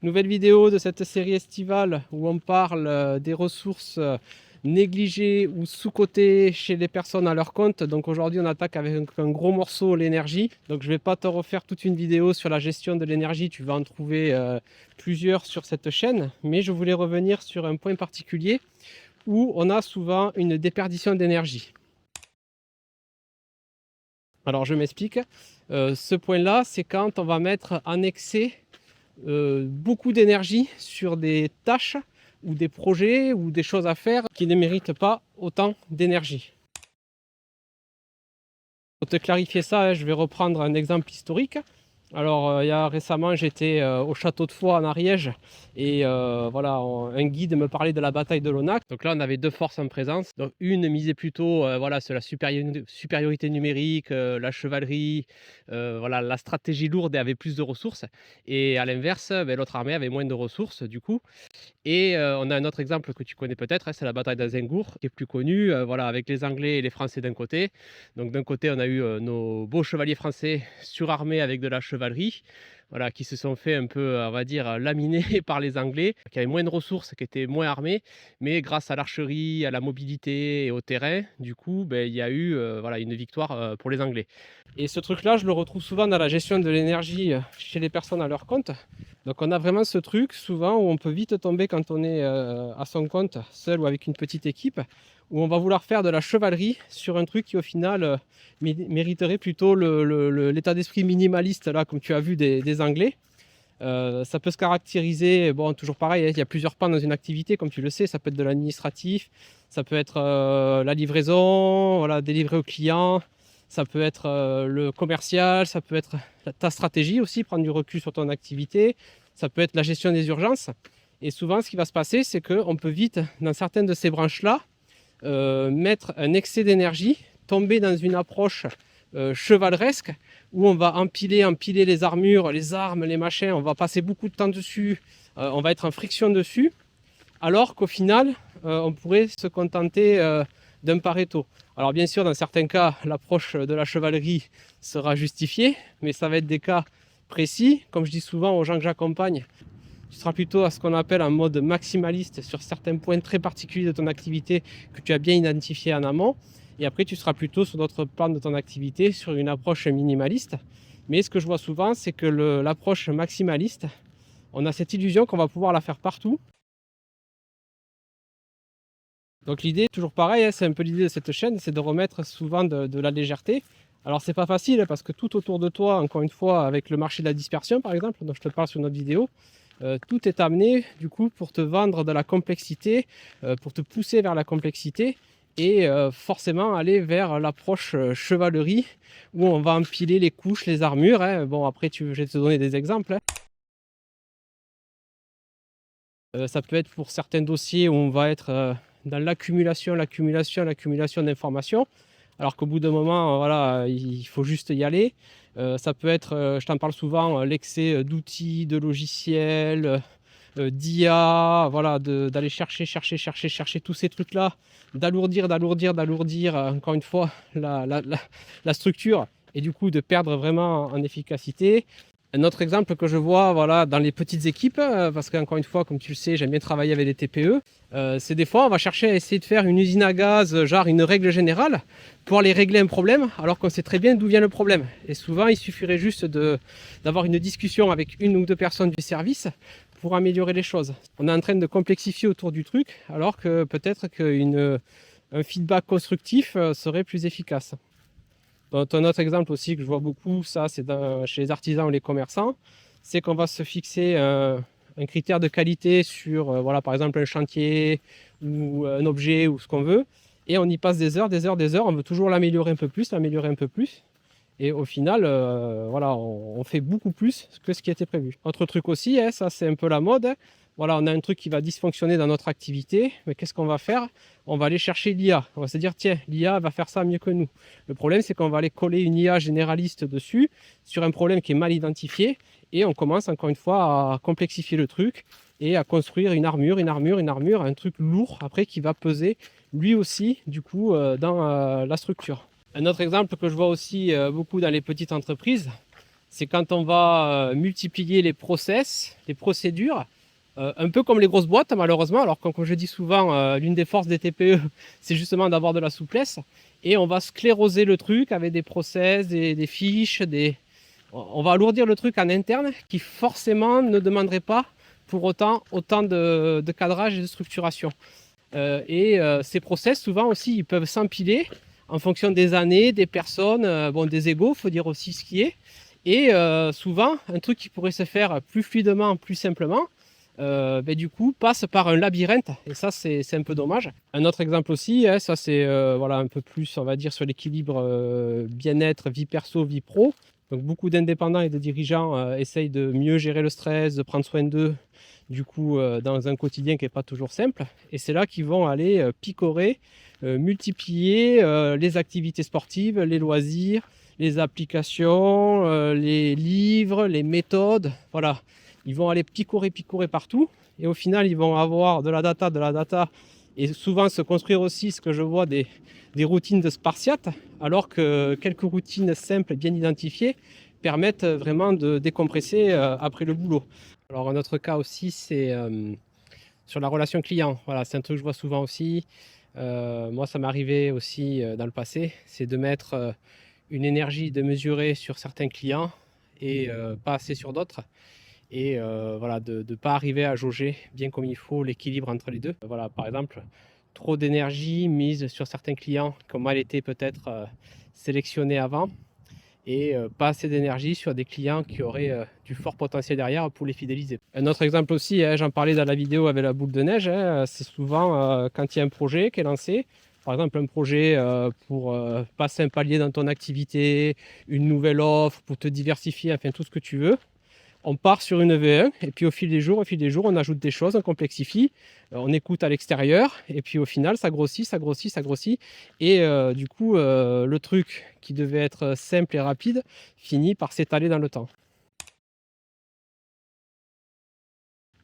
Nouvelle vidéo de cette série estivale où on parle des ressources négligées ou sous-cotées chez les personnes à leur compte. Donc aujourd'hui, on attaque avec un gros morceau, l'énergie. Donc je ne vais pas te refaire toute une vidéo sur la gestion de l'énergie. Tu vas en trouver plusieurs sur cette chaîne. Mais je voulais revenir sur un point particulier où on a souvent une déperdition d'énergie. Alors je m'explique. Ce point-là, c'est quand on va mettre en excès beaucoup d'énergie sur des tâches ou des projets ou des choses à faire qui ne méritent pas autant d'énergie. Pour te clarifier ça, je vais reprendre un exemple historique. Alors, il y a récemment, j'étais au château de Foix en Ariège et voilà, un guide me parlait de la bataille de Lonac. Donc là, on avait deux forces en présence. Donc, une misait plutôt voilà, sur la supériorité numérique, la chevalerie, voilà, la stratégie lourde et avait plus de ressources. Et à l'inverse, l'autre armée avait moins de ressources du coup. Et on a un autre exemple que tu connais peut-être, hein, c'est la bataille d'Azincourt, qui est plus connue, voilà, avec les Anglais et les Français d'un côté. Donc d'un côté, on a eu nos beaux chevaliers français surarmés avec de la chevalerie, voilà, qui se sont fait un peu, on va dire, laminer par les Anglais, qui avaient moins de ressources, qui étaient moins armés, mais grâce à l'archerie, à la mobilité et au terrain, du coup, il y a eu voilà, une victoire pour les Anglais. Et ce truc-là, je le retrouve souvent dans la gestion de l'énergie chez les personnes à leur compte. Donc on a vraiment ce truc souvent où on peut vite tomber quand on est à son compte, seul ou avec une petite équipe, où on va vouloir faire de la chevalerie sur un truc qui au final mériterait plutôt l'état d'esprit minimaliste, là, comme tu as vu des Anglais. Ça peut se caractériser, bon, toujours pareil, hein, il y a plusieurs pans dans une activité, comme tu le sais, ça peut être de l'administratif, ça peut être la livraison, voilà, délivrer au client, ça peut être le commercial, ça peut être ta stratégie aussi, prendre du recul sur ton activité, ça peut être la gestion des urgences. Et souvent, ce qui va se passer, c'est qu'on peut vite, dans certaines de ces branches-là, mettre un excès d'énergie, tomber dans une approche chevaleresque, où on va empiler les armures, les armes, les machins, on va passer beaucoup de temps dessus, on va être en friction dessus, alors qu'au final, on pourrait se contenter d'un Pareto. Alors bien sûr, dans certains cas, l'approche de la chevalerie sera justifiée, mais ça va être des cas précis. Comme je dis souvent aux gens que j'accompagne, tu seras plutôt à ce qu'on appelle un mode maximaliste sur certains points très particuliers de ton activité que tu as bien identifié en amont. Et après, tu seras plutôt sur d'autres plans de ton activité, sur une approche minimaliste. Mais ce que je vois souvent, c'est que l'approche maximaliste, on a cette illusion qu'on va pouvoir la faire partout. Donc l'idée, toujours pareil, hein, c'est un peu l'idée de cette chaîne, c'est de remettre souvent de la légèreté. Alors c'est pas facile hein, parce que tout autour de toi, encore une fois, avec le marché de la dispersion par exemple, dont je te parle sur notre vidéo, tout est amené du coup pour te vendre de la complexité, pour te pousser vers la complexité et forcément aller vers l'approche chevalerie où on va empiler les couches, les armures. Hein. Bon après je vais te donner des exemples. Hein. Ça peut être pour certains dossiers où on va être dans l'accumulation d'informations, alors qu'au bout d'un moment, voilà, il faut juste y aller. Ça peut être, je t'en parle souvent, l'excès d'outils, de logiciels, d'IA, voilà, d'aller chercher tous ces trucs-là, d'alourdir, encore une fois, la structure, et du coup de perdre vraiment en efficacité. Un autre exemple que je vois voilà, dans les petites équipes, parce qu'encore une fois, comme tu le sais, j'aime bien travailler avec des TPE, c'est des fois on va chercher à essayer de faire une usine à gaz, genre une règle générale, pour aller régler un problème, alors qu'on sait très bien d'où vient le problème. Et souvent, il suffirait juste d'avoir une discussion avec une ou deux personnes du service pour améliorer les choses. On est en train de complexifier autour du truc, alors que peut-être qu'un feedback constructif serait plus efficace. Donc, un autre exemple aussi que je vois beaucoup, ça c'est chez les artisans ou les commerçants, c'est qu'on va se fixer un critère de qualité sur, voilà, par exemple un chantier ou un objet ou ce qu'on veut, et on y passe des heures, on veut toujours l'améliorer un peu plus, et au final, voilà, on fait beaucoup plus que ce qui était prévu. Autre truc aussi, hein, ça c'est un peu la mode. Hein. Voilà, on a un truc qui va dysfonctionner dans notre activité, mais qu'est-ce qu'on va faire? On va aller chercher l'IA. On va se dire, tiens, l'IA va faire ça mieux que nous. Le problème, c'est qu'on va aller coller une IA généraliste dessus, sur un problème qui est mal identifié, et on commence encore une fois à complexifier le truc et à construire une armure, un truc lourd après qui va peser lui aussi, du coup, dans la structure. Un autre exemple que je vois aussi beaucoup dans les petites entreprises, c'est quand on va multiplier les process, les procédures, un peu comme les grosses boîtes malheureusement. Alors comme je dis souvent, l'une des forces des TPE, c'est justement d'avoir de la souplesse. Et on va scléroser le truc avec des process, des fiches, on va alourdir le truc en interne qui forcément ne demanderait pas pour autant de cadrage et de structuration. Ces process, souvent aussi, ils peuvent s'empiler en fonction des années, des personnes, bon, des égos, il faut dire aussi ce qui est. Et souvent, un truc qui pourrait se faire plus fluidement, plus simplement, du coup, passe par un labyrinthe. Et ça, c'est un peu dommage. Un autre exemple aussi, hein, ça c'est voilà, un peu plus, on va dire, sur l'équilibre bien-être, vie perso, vie pro. Donc beaucoup d'indépendants et de dirigeants essayent de mieux gérer le stress, de prendre soin d'eux, du coup, dans un quotidien qui n'est pas toujours simple. Et c'est là qu'ils vont aller picorer, multiplier les activités sportives, les loisirs, les applications, les livres, les méthodes. Voilà, ils vont aller picorer partout. Et au final, ils vont avoir de la data. Et souvent se construire aussi, ce que je vois, des routines de spartiates, alors que quelques routines simples, bien identifiées, permettent vraiment de décompresser après le boulot. Alors un autre cas aussi, c'est sur la relation client. Voilà, c'est un truc que je vois souvent aussi. Moi, ça m'est arrivé aussi dans le passé, c'est de mettre une énergie de mesurer sur certains clients et pas assez sur d'autres. Et voilà, de ne pas arriver à jauger bien comme il faut l'équilibre entre les deux. Voilà, par exemple, trop d'énergie mise sur certains clients qui ont mal été peut-être sélectionnés avant, et pas assez d'énergie sur des clients qui auraient du fort potentiel derrière pour les fidéliser. Un autre exemple aussi, hein, j'en parlais dans la vidéo avec la boule de neige, hein, c'est souvent quand il y a un projet qui est lancé, par exemple un projet pour passer un palier dans ton activité, une nouvelle offre, pour te diversifier, enfin tout ce que tu veux. On part sur une V1 et puis au fil des jours, on ajoute des choses, on complexifie, on écoute à l'extérieur et puis au final, ça grossit. Et du coup, le truc qui devait être simple et rapide finit par s'étaler dans le temps.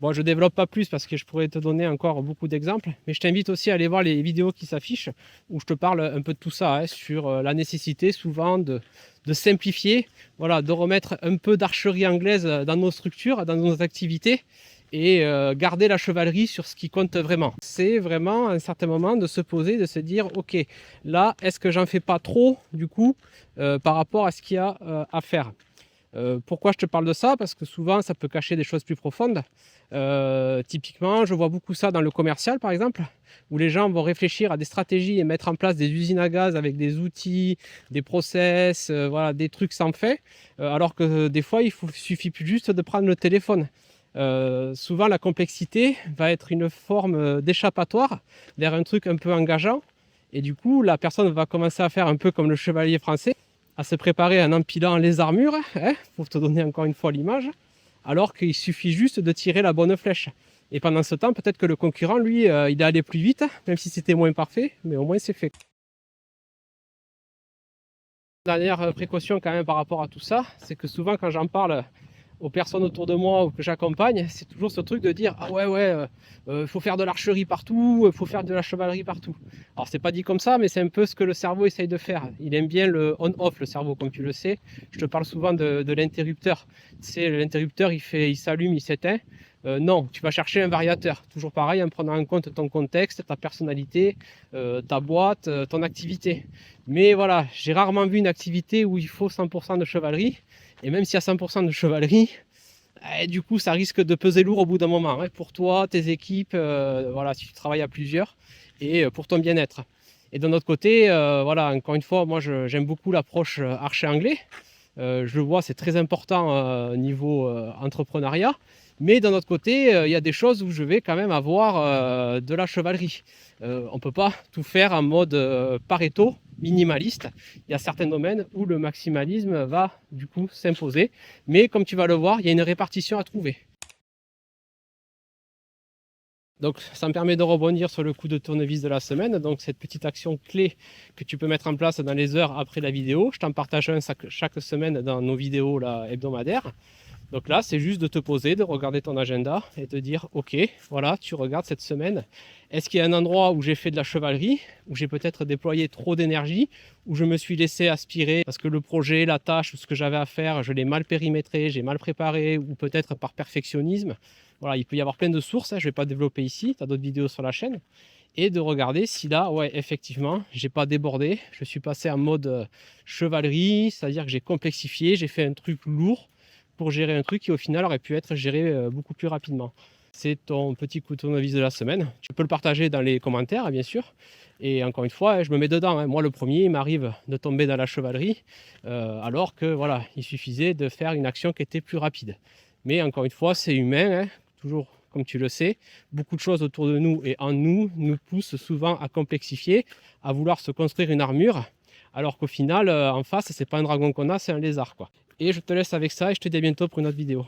Bon, je ne développe pas plus parce que je pourrais te donner encore beaucoup d'exemples, mais je t'invite aussi à aller voir les vidéos qui s'affichent où je te parle un peu de tout ça, hein, sur la nécessité souvent de simplifier, voilà, de remettre un peu d'archerie anglaise dans nos structures, dans nos activités et garder la chevalerie sur ce qui compte vraiment. C'est vraiment à un certain moment de se poser, de se dire ok, là, est-ce que j'en fais pas trop du coup par rapport à ce qu'il y a à faire. Pourquoi je te parle de ça? Parce que souvent, ça peut cacher des choses plus profondes. Typiquement, je vois beaucoup ça dans le commercial, par exemple, où les gens vont réfléchir à des stratégies et mettre en place des usines à gaz avec des outils, des process, voilà, des trucs sans fait, alors que des fois, suffit plus juste de prendre le téléphone. Souvent, la complexité va être une forme d'échappatoire vers un truc un peu engageant. Et du coup, la personne va commencer à faire un peu comme le chevalier français, à se préparer en empilant les armures, hein, pour te donner encore une fois l'image, alors qu'il suffit juste de tirer la bonne flèche. Et pendant ce temps, peut-être que le concurrent, lui, il est allé plus vite, même si c'était moins parfait, mais au moins c'est fait. Dernière précaution quand même par rapport à tout ça, c'est que souvent quand j'en parle aux personnes autour de moi ou que j'accompagne, c'est toujours ce truc de dire ah ouais, faut faire de l'archerie partout, faut faire de la chevalerie partout. Alors c'est pas dit comme ça, mais c'est un peu ce que le cerveau essaye de faire. Il aime bien le on-off, le cerveau, comme tu le sais. Je te parle souvent de l'interrupteur. Tu sais, l'interrupteur, il s'allume, il s'éteint. Non, tu vas chercher un variateur. Toujours pareil, en prenant en compte ton contexte, ta personnalité, ta boîte, ton activité. Mais voilà, j'ai rarement vu une activité où il faut 100% de chevalerie. Et même s'il y a 100% de chevalerie, du coup, ça risque de peser lourd au bout d'un moment, hein, pour toi, tes équipes, voilà, si tu travailles à plusieurs, et pour ton bien-être. Et d'un autre côté, voilà, encore une fois, moi, j'aime beaucoup l'approche archer anglais. Je le vois, c'est très important niveau entrepreneuriat. Mais d'un autre côté, il y a des choses où je vais quand même avoir de la chevalerie. On ne peut pas tout faire en mode Pareto, minimaliste. Il y a certains domaines où le maximalisme va du coup s'imposer. Mais comme tu vas le voir, il y a une répartition à trouver. Donc ça me permet de rebondir sur le coup de tournevis de la semaine. Donc cette petite action clé que tu peux mettre en place dans les heures après la vidéo. Je t'en partage un chaque semaine dans nos vidéos là, hebdomadaires. Donc là, c'est juste de te poser, de regarder ton agenda et te dire, ok, voilà, tu regardes cette semaine. Est-ce qu'il y a un endroit où j'ai fait de la chevalerie, où j'ai peut-être déployé trop d'énergie, où je me suis laissé aspirer parce que le projet, la tâche ou ce que j'avais à faire, je l'ai mal périmétré, j'ai mal préparé, ou peut-être par perfectionnisme. Voilà, il peut y avoir plein de sources, hein, je ne vais pas développer ici, tu as d'autres vidéos sur la chaîne. Et de regarder si là, ouais, effectivement, j'ai pas débordé, je suis passé en mode chevalerie, c'est-à-dire que j'ai complexifié, j'ai fait un truc lourd pour gérer un truc qui au final aurait pu être géré beaucoup plus rapidement. C'est ton petit coup de tournevis de la semaine. Tu peux le partager dans les commentaires, bien sûr. Et encore une fois, je me mets dedans, hein. Moi, le premier, il m'arrive de tomber dans la chevalerie, alors que voilà, il suffisait de faire une action qui était plus rapide. Mais encore une fois, c'est humain, hein, toujours comme tu le sais. Beaucoup de choses autour de nous et en nous nous poussent souvent à complexifier, à vouloir se construire une armure, alors qu'au final, en face, c'est pas un dragon qu'on a, c'est un lézard, quoi. Et je te laisse avec ça et je te dis à bientôt pour une autre vidéo.